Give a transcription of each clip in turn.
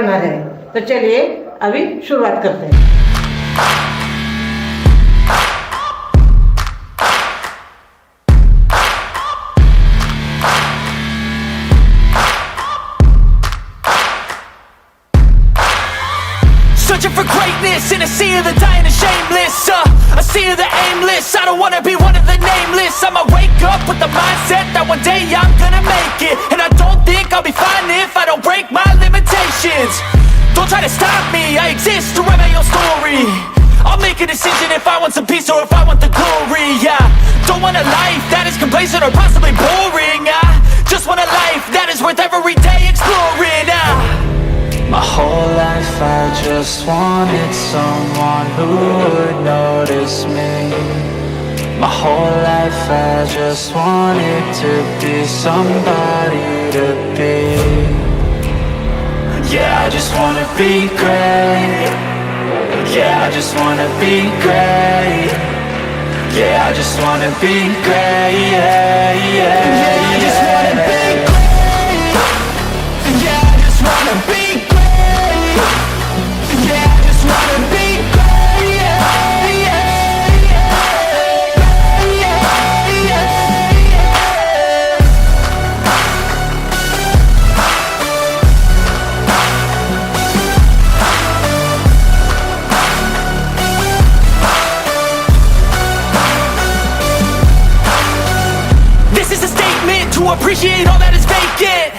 बनना है। तो चलिए अभी शुरुआत करते हैं। Searching for greatness in a sea of the dying and shameless, a sea of the aimless. I don't wanna be one of the nameless. I'ma wake up with the mindset that one day I'm gonna make it, and I don't think I'll be fine if I don't break my limitations. Don't try to stop me, I exist to write my own story. I'll make a decision if I want some peace or if I want the glory. Yeah, don't want a life that is complacent or possibly boring. I just want a life that is worth every day exploring. My whole life I just wanted someone who would notice me. My whole life I just wanted to be somebody to be. Yeah, I just wanna be great. Yeah, I just wanna be great. Yeah, I just wanna be great. Yeah, yeah, yeah, I just wanna be great. Yeah, I just wanna be great. Yeah, I just wanna be great. Yeah, yeah, yeah, yeah, yeah. This is a statement to appreciate all that is vacant.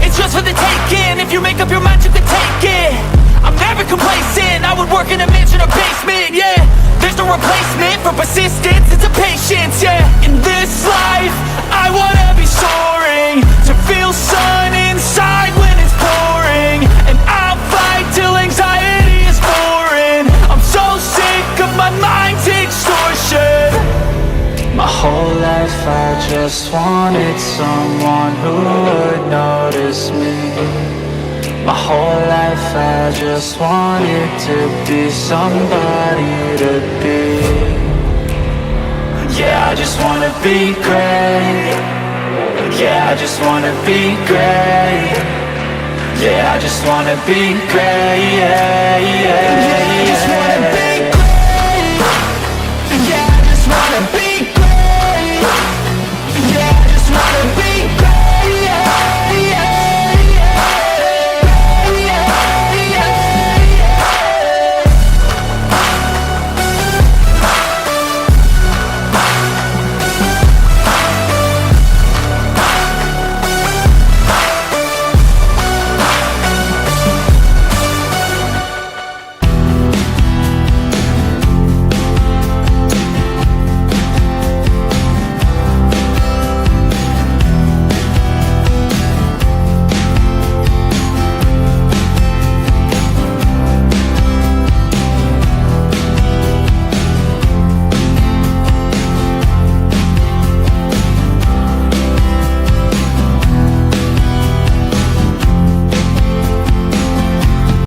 It's just for the taking. If you make up your mind, you can take it. I'm never complacent. I would work in a mansion or basement. Yeah, there's no replacement for persistence. It's a patience. Yeah, in this life I wanna be soaring, to feel sun inside when it's pouring, and I'll fight till anxiety is foreign. I'm so sick of my mind's extortion. My whole life I just wanted someone who would notice me. My whole life I just wanted to be somebody to be. Yeah, I just wanna be great. Yeah, I just wanna be great. Yeah, I just wanna be great. Yeah,